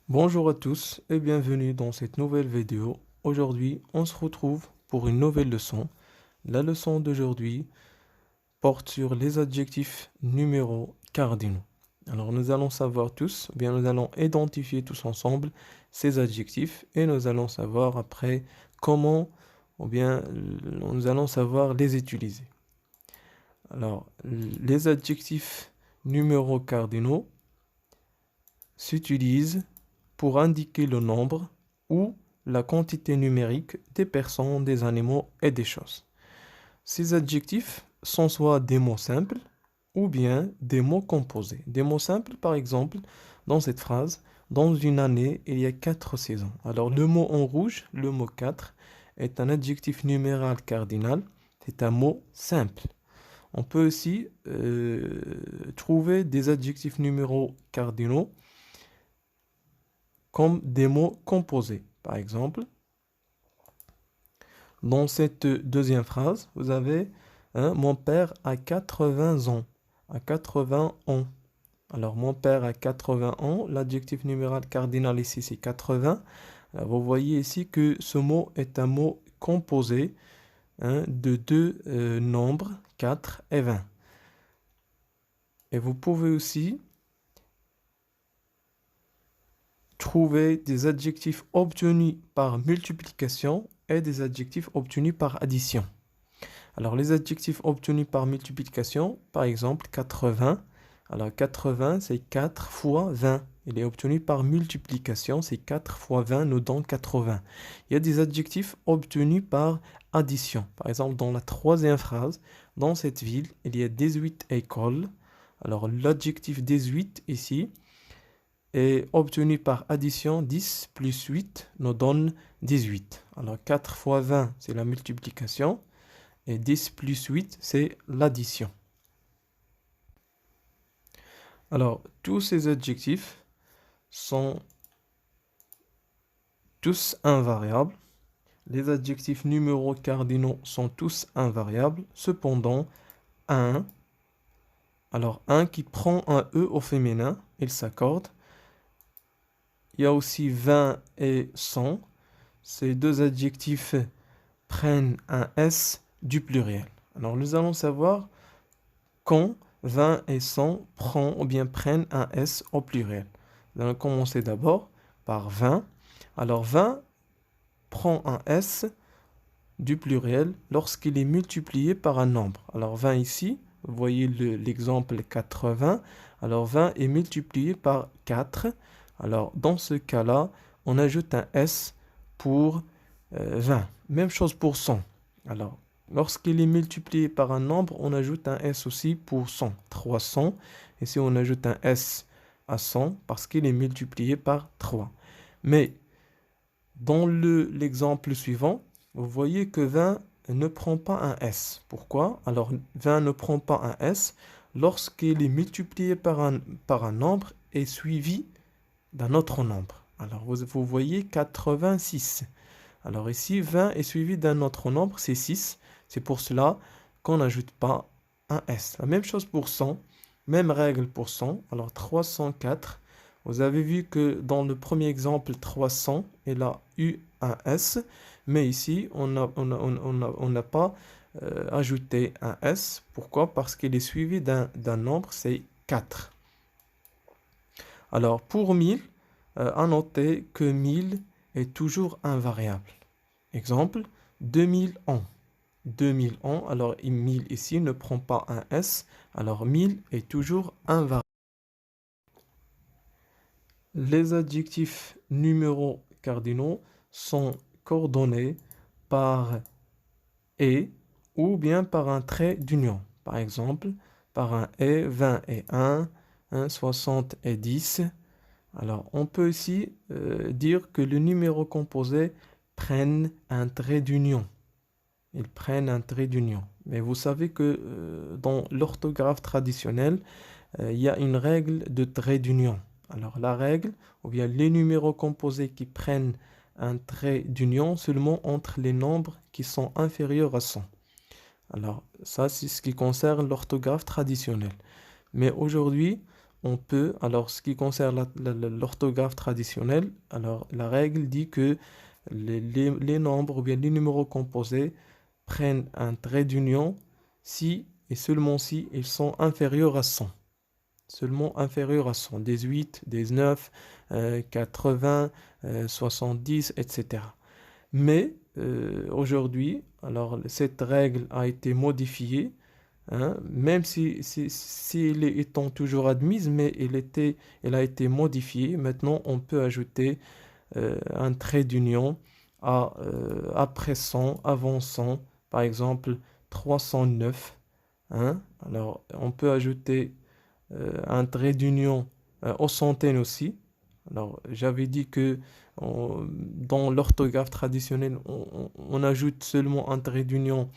Bonjour à tous et bienvenue dans cette nouvelle vidéo. Aujourd'hui, on se retrouve pour une nouvelle leçon. La leçon d'aujourd'hui porte sur les adjectifs numéros cardinaux. Alors nous allons savoir tous, ou bien nous allons identifier tous ensemble ces adjectifs et nous allons savoir après comment, ou bien nous allons savoir les utiliser. Alors, les adjectifs numéros cardinaux s'utilisent pour indiquer le nombre ou la quantité numérique des personnes, des animaux et des choses. Ces adjectifs sont soit des mots simples ou bien des mots composés. Des mots simples, par exemple, dans cette phrase, dans une année, il y a 4 saisons. Alors, le mot en rouge, le mot 4, est un adjectif numéral cardinal. C'est un mot simple. On peut aussi trouver des adjectifs numéraux cardinaux comme des mots composés. Par exemple, dans cette deuxième phrase, vous avez mon père a 80 ans. À 80 ans. Alors, mon père a 80 ans. L'adjectif numéral cardinal ici, c'est 80. Alors, vous voyez ici que ce mot est un mot composé de deux nombres, 4 et 20. Et vous pouvez aussi trouver des adjectifs obtenus par multiplication et des adjectifs obtenus par addition. Alors, les adjectifs obtenus par multiplication, par exemple, 80. Alors, 80, c'est 4 fois 20. Il est obtenu par multiplication, c'est 4 fois 20 nous donne 80. Il y a des adjectifs obtenus par addition. Par exemple, dans la troisième phrase, dans cette ville, il y a 18 écoles. Alors, l'adjectif 18 ici est obtenu par addition. 10 plus 8 nous donne 18. Alors, 4 fois 20, c'est la multiplication. Et 10 plus 8, c'est l'addition. Alors, tous ces adjectifs sont tous invariables. Les adjectifs numéros cardinaux sont tous invariables. Cependant, un, alors un qui prend un E au féminin, il s'accorde. Il y a aussi 20 et 100. Ces deux adjectifs prennent un S du pluriel. Alors, nous allons savoir quand 20 et 100 prennent un S au pluriel. Nous allons commencer d'abord par 20. Alors 20 prend un S du pluriel lorsqu'il est multiplié par un nombre. Alors 20 ici, vous voyez l'exemple 80. Alors 20 est multiplié par 4. Alors dans ce cas-là, on ajoute un S pour 20. Même chose pour 100. Alors lorsqu'il est multiplié par un nombre, on ajoute un S aussi pour 100. 300. Ici, on ajoute un S à 100 parce qu'il est multiplié par 3. Mais dans l'exemple suivant, vous voyez que 20 ne prend pas un S. Pourquoi? Alors, 20 ne prend pas un S lorsqu'il est multiplié par un nombre et suivi d'un autre nombre. Alors, vous voyez 86. Alors ici, 20 est suivi d'un autre nombre, c'est 6. C'est pour cela qu'on n'ajoute pas un S. La même chose pour 100, même règle pour 100. Alors 304, vous avez vu que dans le premier exemple, 300, il a eu un S. Mais ici, on n'a pas ajouté un S. Pourquoi? Parce qu'il est suivi d'un nombre, c'est 4. Alors pour 1000, à noter que 1000 est toujours invariable. Exemple, 2000 ans. 2000 ans, alors 1000 ici ne prend pas un S, alors 1000 est toujours invariable. Les adjectifs numéros cardinaux sont coordonnés par et ou bien par un trait d'union. Par exemple, par un et, 20 et 1, 60 et 10. Alors, on peut aussi dire que le numéro composé prenne un trait d'union. Ils prennent un trait d'union. Mais vous savez que dans l'orthographe traditionnelle, il y a une règle de trait d'union. Alors la règle, ou bien les numéros composés qui prennent un trait d'union seulement entre les nombres qui sont inférieurs à 100. Alors ça, c'est ce qui concerne l'orthographe traditionnelle. Mais aujourd'hui, on peut, alors ce qui concerne l'orthographe traditionnelle, alors la règle dit que les nombres ou bien les numéros composés prennent un trait d'union si et seulement si ils sont inférieurs à 100. Seulement inférieurs à 100, 18, 19, 80, 70, etc. Mais aujourd'hui, alors cette règle a été modifiée, hein, même si elle est étant toujours admise, mais elle a été modifiée. Maintenant, on peut ajouter un trait d'union après 100, avant 100, par exemple 309. Hein. Alors, on peut ajouter un trait d'union aux centaines aussi. Alors, j'avais dit que dans l'orthographe traditionnelle, on ajoute seulement un trait d'union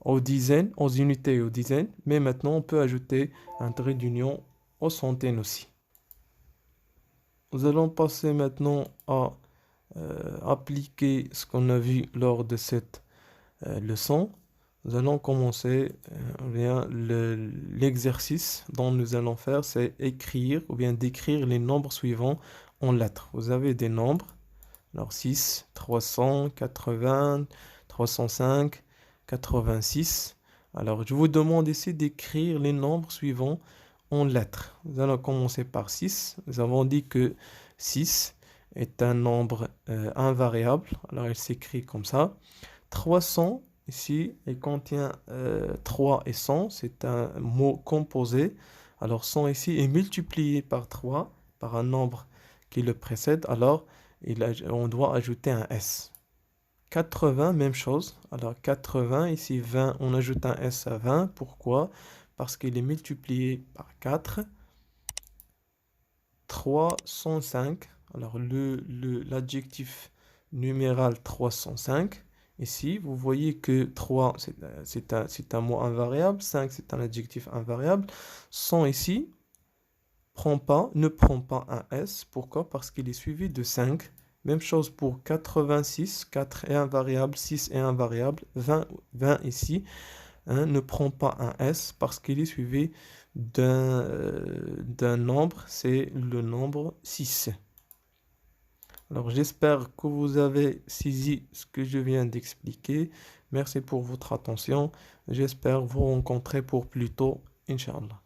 aux dizaines, aux unités et aux dizaines, mais maintenant on peut ajouter un trait d'union aux centaines aussi. Nous allons passer maintenant à appliquer ce qu'on a vu lors de cette leçon. Nous allons commencer, l'exercice dont nous allons faire, c'est écrire ou bien décrire les nombres suivants en lettres. Vous avez des nombres, alors 6, 300, 80, 305, 86. Alors je vous demande ici d'écrire les nombres suivants en lettres. Nous allons commencer par 6. Nous avons dit que 6 est un nombre invariable. Alors il s'écrit comme ça. 300, ici, il contient 3 et 100. C'est un mot composé. Alors 100 ici est multiplié par 3, par un nombre qui le précède. Alors on doit ajouter un S. 80, même chose. Alors 80, ici 20, on ajoute un S à 20. Pourquoi? Parce qu'il est multiplié par 4. 305. Alors l'adjectif numéral 305. Ici, vous voyez que 3, c'est un mot invariable. 5, c'est un adjectif invariable. 100 ici, ne prend pas un S. Pourquoi? Parce qu'il est suivi de 5. Même chose pour 86. 4 est invariable, 6 est invariable. 20 ici, hein, ne prend pas un S parce qu'il est suivi d'un nombre. C'est le nombre 6. Alors j'espère que vous avez saisi ce que je viens d'expliquer. Merci pour votre attention. J'espère vous rencontrer pour plus tôt, Inch'Allah.